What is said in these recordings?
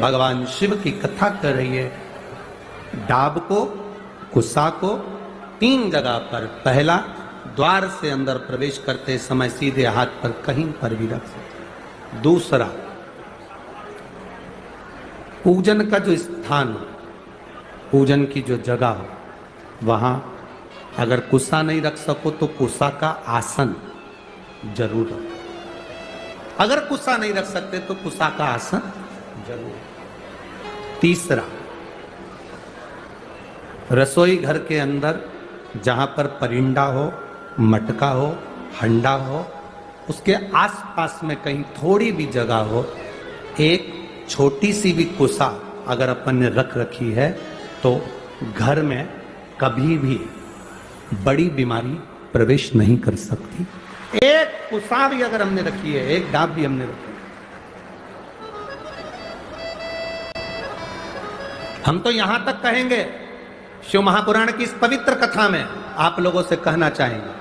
भगवान शिव की कथा कर रही है। डाब को, कुसा को 3 जगह पर, पहला द्वार से अंदर प्रवेश करते समय सीधे हाथ पर कहीं पर भी रख सकते। दूसरा, पूजन का जो स्थान हो, पूजन की जो जगह हो, वहां अगर कुसा नहीं रख सको तो कुसा का आसन जरूर रखो। अगर कुसा नहीं रख सकते तो कुसा का आसन जरूर। तीसरा, रसोई घर के अंदर जहां पर परिंदा हो, मटका हो, हंडा हो, उसके आसपास में कहीं थोड़ी भी जगह हो, एक छोटी सी भी कुसा अगर अपन ने रख रखी है तो घर में कभी भी बड़ी बीमारी प्रवेश नहीं कर सकती। एक कुसा भी अगर हमने रखी है, एक डाब भी हमने रखी है, हम तो यहां तक कहेंगे, शिव महापुराण की इस पवित्र कथा में आप लोगों से कहना चाहेंगे,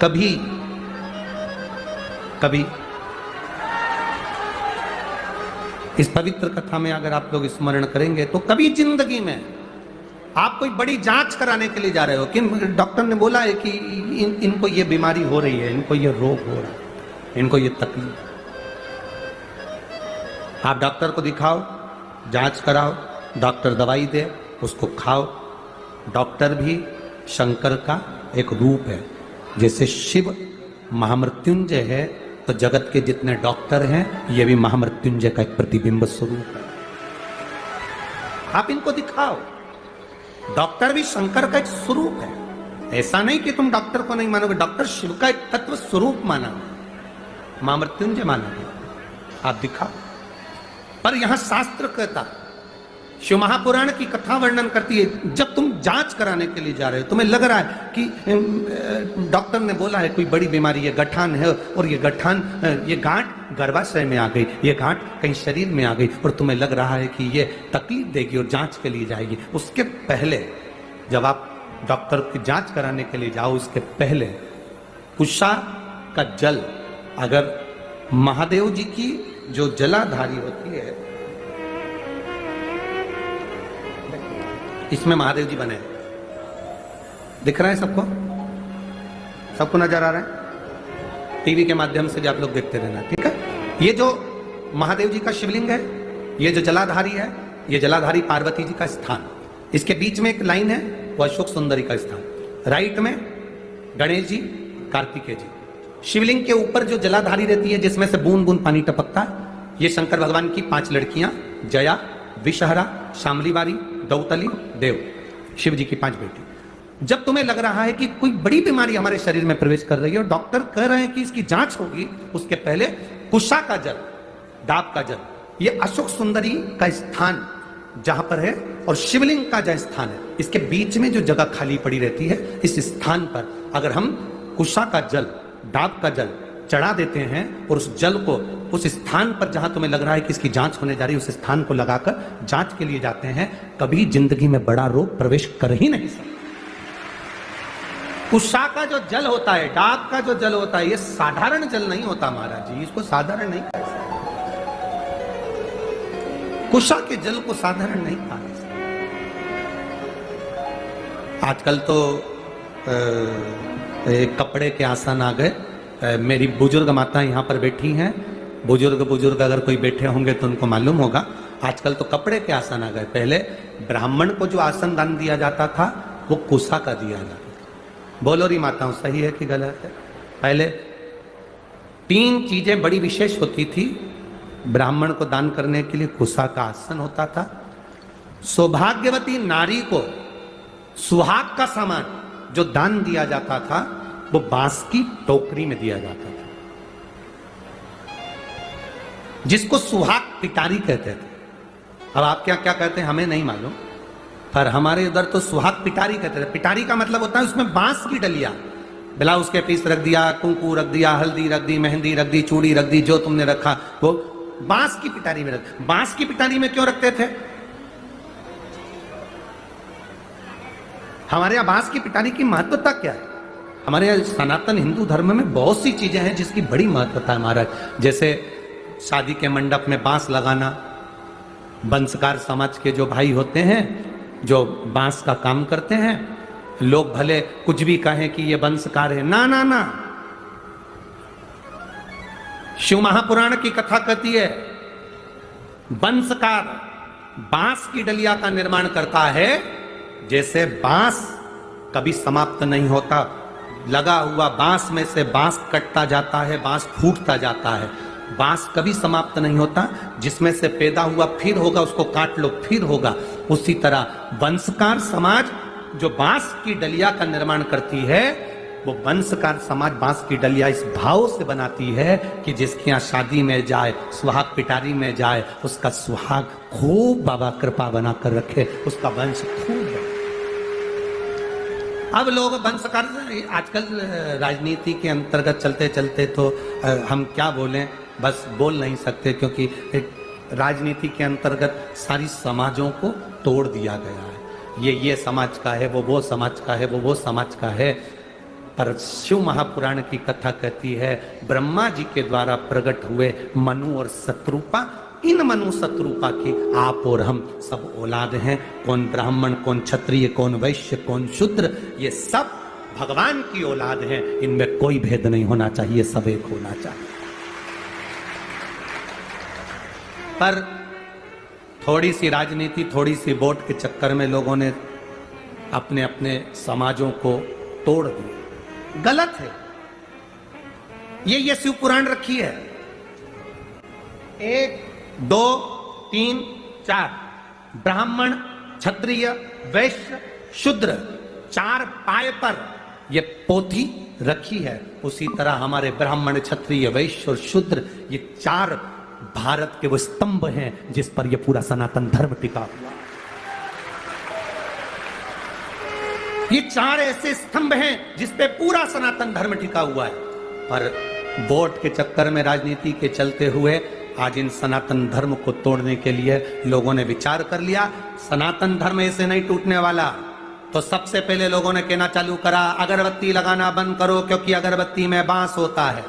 कभी कभी इस पवित्र कथा में अगर आप लोग स्मरण करेंगे तो कभी जिंदगी में आप कोई बड़ी जांच कराने के लिए जा रहे हो कि डॉक्टर ने बोला है कि इनको ये बीमारी हो रही है, इनको ये रोग हो रहा है, इनको ये तकलीफ, आप डॉक्टर को दिखाओ, जांच कराओ, डॉक्टर दवाई दे, उसको खाओ। डॉक्टर भी शंकर का एक रूप है। जैसे शिव महामृत्युंजय है तो जगत के जितने डॉक्टर हैं ये भी महामृत्युंजय का एक प्रतिबिंब स्वरूप है। आप इनको दिखाओ, डॉक्टर भी शंकर का एक स्वरूप है। ऐसा नहीं कि तुम डॉक्टर को नहीं मानोगे, डॉक्टर शिव का एक तत्व स्वरूप माना, महामृत्युंजय माना गया, आप दिखाओ। पर यहां शास्त्र कहता, शिव महापुराण की कथा वर्णन करती है, जब तुम जांच कराने के लिए जा रहे हो, तुम्हें लग रहा है कि डॉक्टर ने बोला है कोई बड़ी बीमारी है, गठान है, और ये गठान, ये गांठ गर्भाशय में आ गई, ये गांठ कहीं शरीर में आ गई, और तुम्हें लग रहा है कि ये तकलीफ देगी और जांच के लिए जाएगी। उसके पहले जब आप डॉक्टर की जांच कराने के लिए जाओ, उसके पहले कुशा का जल, अगर महादेव जी की जो जलाधारी होती है, इसमें महादेव जी बने, दिख रहा है सबको? सबको नजर आ रहा है? टीवी के माध्यम से भी आप लोग देखते रहना, ठीक है? ये जो महादेव जी का शिवलिंग है, ये जो जलाधारी है, ये जलाधारी पार्वती जी का स्थान, इसके बीच में एक लाइन है, वो अशोक सुंदरी का स्थान, राइट में गणेश जी, कार्तिकेय जी। शिवलिंग के ऊपर जो जलाधारी रहती है जिसमें से बूंद बूंद पानी टपकता है, ये शंकर भगवान की 5 लड़कियां, जया, विषहरा, शामलीवारी, दौतली, देव, शिव जी की 5 बेटी। जब तुम्हें लग रहा है कि कोई बड़ी बीमारी हमारे शरीर में प्रवेश कर रही है और डॉक्टर कह रहे हैं कि इसकी जांच होगी, उसके पहले कुशा का जल, डाब का जल, ये अशोक सुंदरी का स्थान जहां पर है और शिवलिंग का जहां स्थान है, इसके बीच में जो जगह खाली पड़ी रहती है, इस स्थान पर अगर हम कुशा का जल, डाब का जल चढ़ा देते हैं और उस जल को उस स्थान पर जहां तुम्हें लग रहा है कि इसकी जांच होने जा रही है, उस स्थान को लगाकर जांच के लिए जाते हैं, कभी जिंदगी में बड़ा रोग प्रवेश कर ही नहीं सकता। कुशा का जो जल होता है, डाब का जो जल होता है, ये साधारण जल नहीं होता महाराज जी, इसको साधारण नहीं कह सकते। कुशा के जल को साधारण नहीं कहा जा सकता। आजकल तो कपड़े के आसन आ गए। मेरी बुजुर्ग माता यहाँ पर बैठी हैं, बुजुर्ग अगर कोई बैठे होंगे तो उनको मालूम होगा, आजकल तो कपड़े के आसन आ गए। पहले ब्राह्मण को जो आसन दान दिया जाता था वो कुशा का दिया जाता था। बोलो री माताओं, सही है कि गलत है? पहले 3 चीजें बड़ी विशेष होती थी। ब्राह्मण को दान करने के लिए कुशा का आसन होता था। सौभाग्यवती नारी को सुहाग का सामान जो दान दिया जाता था वो बांस की टोकरी में दिया जाता था, जिसको सुहाग पिटारी कहते थे। अब आप क्या क्या कहते हैं हमें नहीं मालूम, पर हमारे उधर तो सुहाग पिटारी कहते थे। पिटारी का मतलब होता है उसमें बांस की डलिया, ब्लाउज के पीस रख दिया, कुंकू रख दिया, हल्दी रख दी, मेहंदी रख दी, चूड़ी रख दी, जो तुमने रखा वो बांस की पिटारी में रख। बांस की पिटारी में क्यों रखते थे? हमारे यहां बांस की पिटारी की महत्वता क्या है? हमारे सनातन हिंदू धर्म में बहुत सी चीजें हैं जिसकी बड़ी महत्वता है महाराज। जैसे शादी के मंडप में बांस लगाना, वंशकार समाज के जो भाई होते हैं जो बांस का काम करते हैं, लोग भले कुछ भी कहें कि ये वंशकार है, ना ना ना, शिव महापुराण की कथा कहती है वंशकार बांस की डलिया का निर्माण करता है। जैसे बांस कभी समाप्त नहीं होता, लगा हुआ बांस में से बांस कटता जाता है, बांस फूटता जाता है, बांस कभी समाप्त नहीं होता। जिसमें से पैदा हुआ फिर होगा, उसको काट लो फिर होगा। उसी तरह वंशकार समाज जो बांस की डलिया का निर्माण करती है, वो वंशकार समाज बांस की डलिया इस भाव से बनाती है कि जिसके यहाँ शादी में जाए, सुहाग पिटारी में जाए, उसका सुहाग खूब बाबा कृपा बना कर रखे, उसका वंश खूब है। अब लोग वंशकार, आजकल राजनीति के अंतर्गत चलते चलते तो हम क्या बोलें, बस बोल नहीं सकते, क्योंकि राजनीति के अंतर्गत सारी समाजों को तोड़ दिया गया है। ये समाज का है, वो समाज का है, वो समाज का है। पर शिव महापुराण की कथा कहती है ब्रह्मा जी के द्वारा प्रकट हुए मनु और शत्रुपा, इन मनु शत्रुपा की आप और हम सब औलाद हैं। कौन ब्राह्मण, कौन क्षत्रिय, कौन वैश्य, कौन शूद्र, ये सब भगवान की औलाद हैं। इनमें कोई भेद नहीं होना चाहिए, सब एक होना चाहिए। पर थोड़ी सी राजनीति, थोड़ी सी वोट के चक्कर में लोगों ने अपने अपने समाजों को तोड़ दिया। गलत है। ये शिव पुराण रखी है, 1 2 3 4 ब्राह्मण, क्षत्रिय, वैश्य, शूद्र, 4 पाए पर ये पोथी रखी है। उसी तरह हमारे ब्राह्मण, क्षत्रिय, वैश्य और शूद्र, ये 4 भारत के वो स्तंभ हैं जिस पर ये पूरा सनातन धर्म टिका हुआ। ये 4 ऐसे स्तंभ हैं जिस पे पूरा सनातन धर्म टिका हुआ है। पर वोट के चक्कर में, राजनीति के चलते हुए आज इन सनातन धर्म को तोड़ने के लिए लोगों ने विचार कर लिया सनातन धर्म ऐसे नहीं टूटने वाला। तो सबसे पहले लोगों ने कहना चालू करा अगरबत्ती लगाना बंद करो, क्योंकि अगरबत्ती में बांस होता है।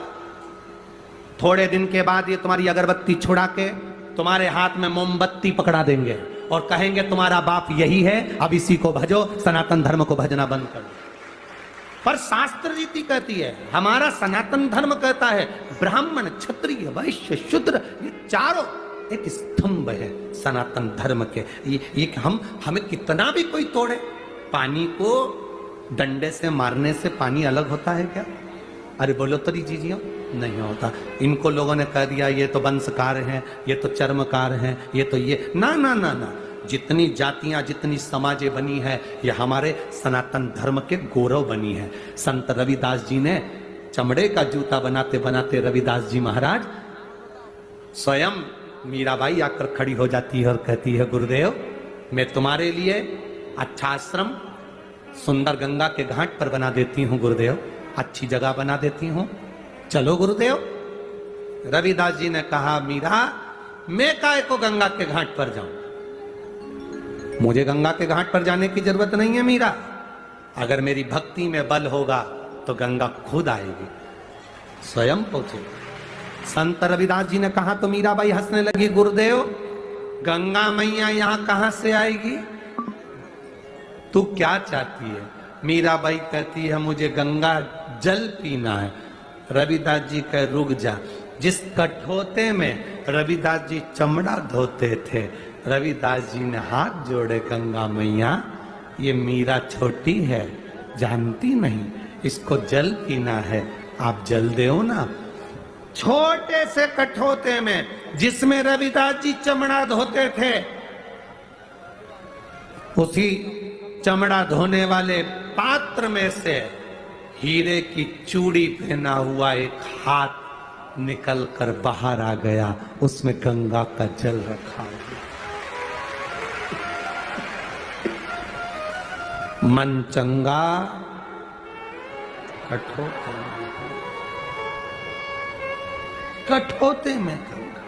थोड़े दिन के बाद ये तुम्हारी अगरबत्ती छुड़ा के तुम्हारे हाथ में मोमबत्ती पकड़ा देंगे और कहेंगे तुम्हारा बाप यही है, अब इसी को भजो, सनातन धर्म को भजना बंद करो। पर शास्त्र रीति कहती है, हमारा सनातन धर्म कहता है ब्राह्मण, क्षत्रिय, वैश्य, शूद्र, ये चारों एक स्तंभ है सनातन धर्म के। ये हमें कितना भी कोई तोड़े, पानी को डंडे से मारने से पानी अलग होता है क्या? अरे बोलो तो जीजियो, नहीं होता। इनको लोगों ने कह दिया ये तो वंशकार हैं, ये तो चर्मकार हैं, ये तो ये, ना ना ना ना। जितनी जातियां, जितनी समाजें बनी है, ये हमारे सनातन धर्म के गौरव बनी है। संत रविदास जी ने चमड़े का जूता बनाते बनाते रविदास जी महाराज स्वयं मीराबाई आकर खड़ी हो जाती है और कहती है गुरुदेव, मैं तुम्हारे लिए अच्छा आश्रम सुंदर गंगा के घाट पर बना देती हूँ गुरुदेव, अच्छी जगह बना देती हूँ, चलो गुरुदेव। रविदास जी ने कहा मीरा, मैं काय को गंगा के घाट पर जाऊं, मुझे गंगा के घाट पर जाने की जरूरत नहीं है मीरा। अगर मेरी भक्ति में बल होगा तो गंगा खुद आएगी, स्वयं पहुंचेगी। संत रविदास जी ने कहा तो मीराबाई हंसने लगी, गुरुदेव गंगा मैया यहां कहां से आएगी, तू क्या चाहती है? मीराबाई कहती है मुझे गंगा जल पीना है। रविदास जी कह रुक जा। जिस कठोते में रविदास जी चमड़ा धोते थे, रविदास जी ने हाथ जोड़े, गंगा मैया ये मीरा छोटी है, जानती नहीं, इसको जल पीना है, आप जल दो ना। छोटे से कठोते में जिसमें रविदास जी चमड़ा धोते थे, उसी चमड़ा धोने वाले पात्र में से हीरे की चूड़ी पहना हुआ एक हाथ निकल कर बाहर आ गया, उसमें गंगा का जल रखा हुआ। मन चंगा कठोते में गंगा।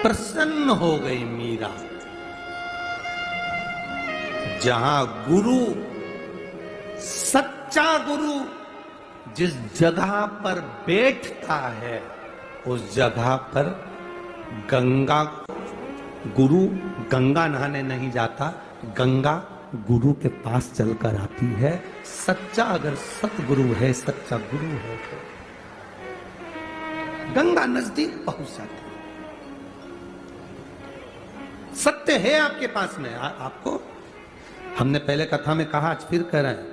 प्रसन्न हो गई मीरा। जहां गुरु, सच्चा गुरु जिस जगह पर बैठता है उस जगह पर गंगा, गुरु गंगा नहाने नहीं जाता, गंगा गुरु के पास चलकर आती है। सच्चा अगर सतगुरु है, सच्चा गुरु है तो गंगा नजदीक पहुंच जाती है। सत्य है आपके पास में। आपको हमने पहले कथा में कहा, आज फिर कह रहे हैं,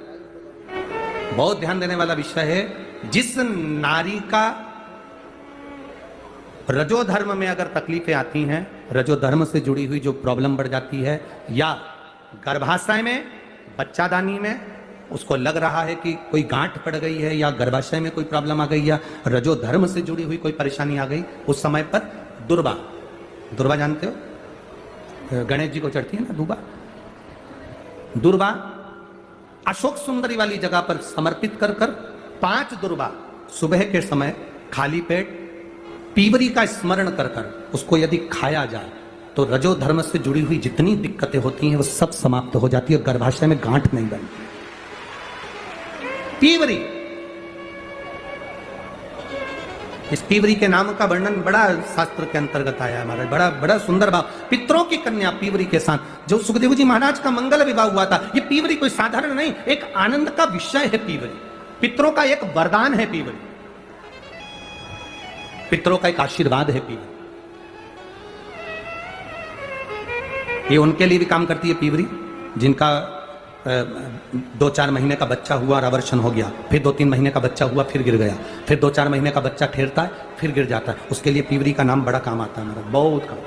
बहुत ध्यान देने वाला विषय है। जिस नारी का रजो धर्म में अगर तकलीफें आती हैं, रजो धर्म से जुड़ी हुई जो प्रॉब्लम बढ़ जाती है, या गर्भाशय में, बच्चादानी में उसको लग रहा है कि कोई गांठ पड़ गई है, या गर्भाशय में कोई प्रॉब्लम आ गई, या रजो धर्म से जुड़ी हुई कोई परेशानी आ गई, उस समय पर दुर्वा, दुर्वा जानते हो, गणेश जी को चढ़ती है ना दुर्वा, दुर्वा अशोक सुंदरी वाली जगह पर समर्पित कर कर 5 दुर्वा सुबह के समय खाली पेट पीवरी का स्मरण कर कर उसको यदि खाया जाए तो रजो धर्म से जुड़ी हुई जितनी दिक्कतें होती हैं वो सब समाप्त हो जाती है, गर्भाशय में गांठ नहीं बनती। पीवरी, इस पीवरी के नाम का वर्णन बड़ा शास्त्र के अंतर्गत आया है हमारा, बड़ा बड़ा सुंदर भाव। पितरों की कन्या पीवरी के साथ जो सुखदेव जी महाराज का मंगल विवाह हुआ था, ये पीवरी कोई साधारण नहीं, एक आनंद का विषय है पीवरी, पितरों का एक वरदान है पीवरी, पितरों का एक आशीर्वाद है पीवरी। ये उनके लिए भी काम करती है पीवरी जिनका 2-4 महीने का बच्चा हुआ और अवर्षण हो गया, फिर 2-3 महीने का बच्चा हुआ फिर गिर गया, फिर 2-4 महीने का बच्चा ठहरता है फिर गिर जाता है, उसके लिए पीवरी का नाम बड़ा काम आता है हमारा, बहुत काम।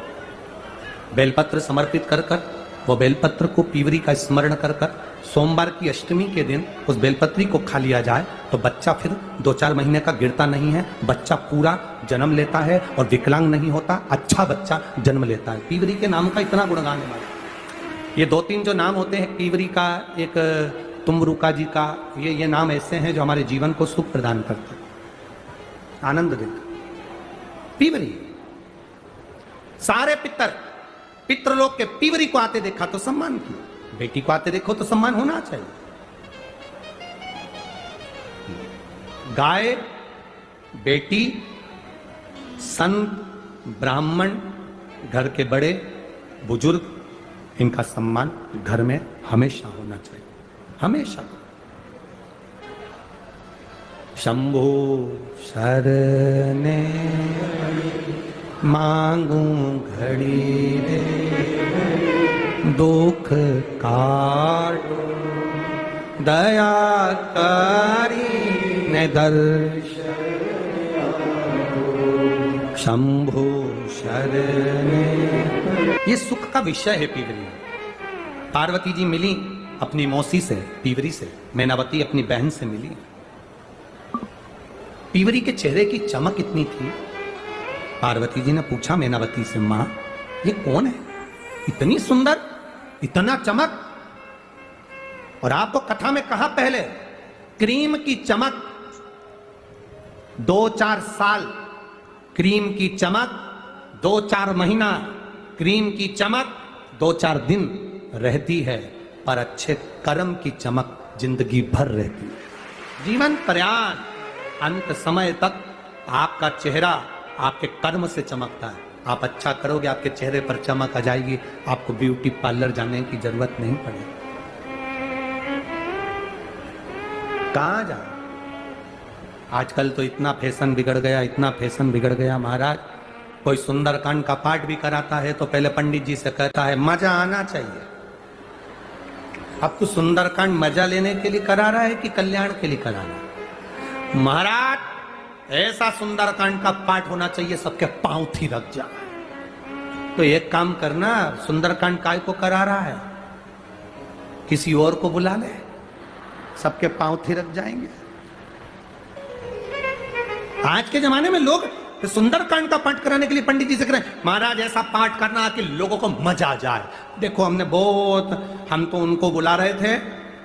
बेलपत्र समर्पित कर कर, वो बेलपत्र को पीवरी का स्मरण कर कर सोमवार की अष्टमी के दिन उस बेलपत्री को खा लिया जाए तो बच्चा फिर 2-4 महीने का गिरता नहीं है, बच्चा पूरा जन्म लेता है और विकलांग नहीं होता, अच्छा बच्चा जन्म लेता है। पीवरी के नाम का इतना गुणगान है हमारा। ये 2-3 जो नाम होते हैं, पीवरी का, एक तुमरुका जी का, ये नाम ऐसे हैं जो हमारे जीवन को सुख प्रदान करते, आनंद देते। पीवरी, सारे पितृलोक के पीवरी को आते देखा तो सम्मान किया, बेटी को आते देखो तो सम्मान होना चाहिए। गाय, बेटी, संत, ब्राह्मण, घर के बड़े बुजुर्ग, इनका सम्मान घर में हमेशा होना चाहिए, हमेशा। शंभो शरणे मांगू घड़ी दे, दुख काटो दया करी ने दर्शन, शंभो शरणे। ये सुख का विषय है पीवरी। पार्वती जी मिली अपनी मौसी से, पीवरी से, मैनावती अपनी बहन से मिली। पीवरी के चेहरे की चमक इतनी थी, पार्वती जी ने पूछा मैनावती से, मां ये कौन है, इतनी सुंदर, इतना चमक। और आपको कथा में कहा पहले, क्रीम की चमक 2-4 साल, क्रीम की चमक 2-4 महीना, क्रीम की चमक 2-4 दिन रहती है, पर अच्छे कर्म की चमक जिंदगी भर रहती है। जीवन पर्याप्त अंत समय तक आपका चेहरा आपके कर्म से चमकता है। आप अच्छा करोगे, आपके चेहरे पर चमक आ जाएगी, आपको ब्यूटी पार्लर जाने की जरूरत नहीं पड़ेगी। कहां जा, आजकल तो इतना फैशन बिगड़ गया, इतना फैशन बिगड़ गया महाराज। कोई सुंदरकांड का पाठ भी कराता है तो पहले पंडित जी से कहता है मजा आना चाहिए। अब तो सुंदरकांड मजा लेने के लिए करा रहा है कि कल्याण के लिए करा रहा है? महाराज ऐसा सुंदरकांड का पाठ होना चाहिए सबके पांव थिरक जाए। तो एक काम करना, सुंदरकांड काय को करा रहा है, किसी और को बुला ले, सबके पांव थिरक जाएंगे। आज के जमाने में लोग सुंदरकांड का पाठ कराने के लिए पंडित जी से करें, महाराज ऐसा पाठ करना कि लोगों को मजा आ जाए। देखो हम तो उनको बुला रहे थे,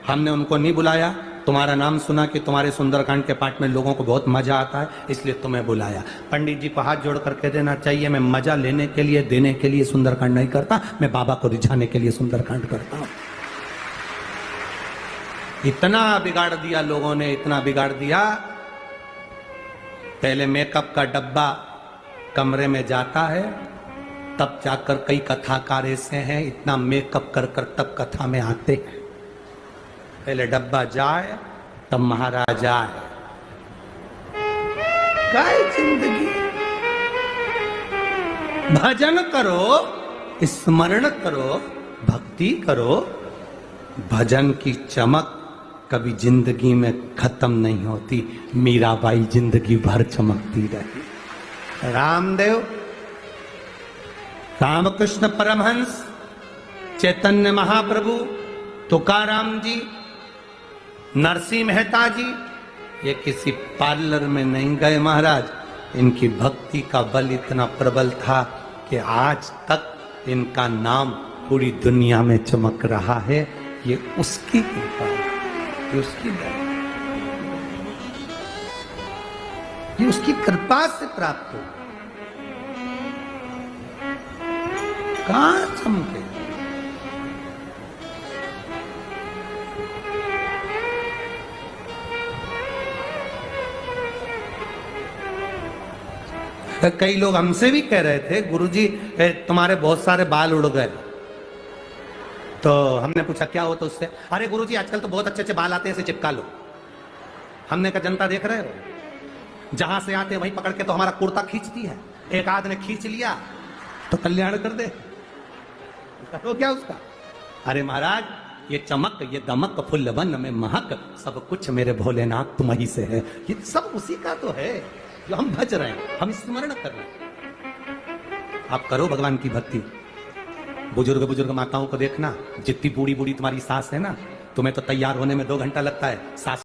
हमने उनको नहीं बुलाया। तुम्हारा नाम सुना कि तुम्हारे सुंदरकांड के पाठ में लोगों को बहुत मजा आता है, इसलिए तुम्हें बुलाया। पंडित जी को हाथ जोड़ कर कह देना चाहिए, मैं मजा लेने के लिए, देने के लिए सुंदरकांड नहीं करता, मैं बाबा को रिझाने के लिए सुंदरकांड करता हूं। इतना बिगाड़ दिया लोगों ने, इतना बिगाड़ दिया। पहले मेकअप का डब्बा कमरे में जाता है, तब जाकर कई कथाकार ऐसे हैं इतना मेकअप कर कर तब कथा में आते हैं। पहले डब्बा जाए तब महाराज आए। काय जिंदगी, भजन करो, स्मरण करो, भक्ति करो। भजन की चमक कभी जिंदगी में खत्म नहीं होती। मीराबाई जिंदगी भर चमकती रही। रामदेव, रामकृष्ण परमहंस, चैतन्य महाप्रभु, तुकाराम जी, नरसिंह मेहता जी, ये किसी पार्लर में नहीं गए महाराज। इनकी भक्ति का बल इतना प्रबल था कि आज तक इनका नाम पूरी दुनिया में चमक रहा है। ये उसकी कृपा है, ये उसकी दया, ये उसकी कृपा से प्राप्त हो। कहां चमके? कई लोग हमसे भी कह रहे थे, गुरुजी तुम्हारे बहुत सारे बाल उड़ गए। तो हमने पूछा क्या हो, तो उससे अरे गुरुजी आजकल तो बहुत अच्छे अच्छे बाल आते हैं, इसे चिपका लो। हमने कहा जनता देख रहे हो, जहां से आते वहीं पकड़ के तो हमारा कुर्ता खींचती है। एक आध ने खींच लिया तो कल्याण कर दे, तो क्या उसका। अरे महाराज, ये चमक, ये दमक, फुल वन में महक, सब कुछ मेरे भोलेनाथ तुम्ही से है। ये सब उसी का तो है जो हम भज रहे हैं, हम स्मरण कर रहे हैं। आप करो भगवान की भक्ति। बुजुर्ग बुजुर्ग माताओं को देखना, जितनी बूढ़ी बूढ़ी तुम्हारी सास है ना, तुम्हें तो तैयार होने में 2 घंटा लगता है, सास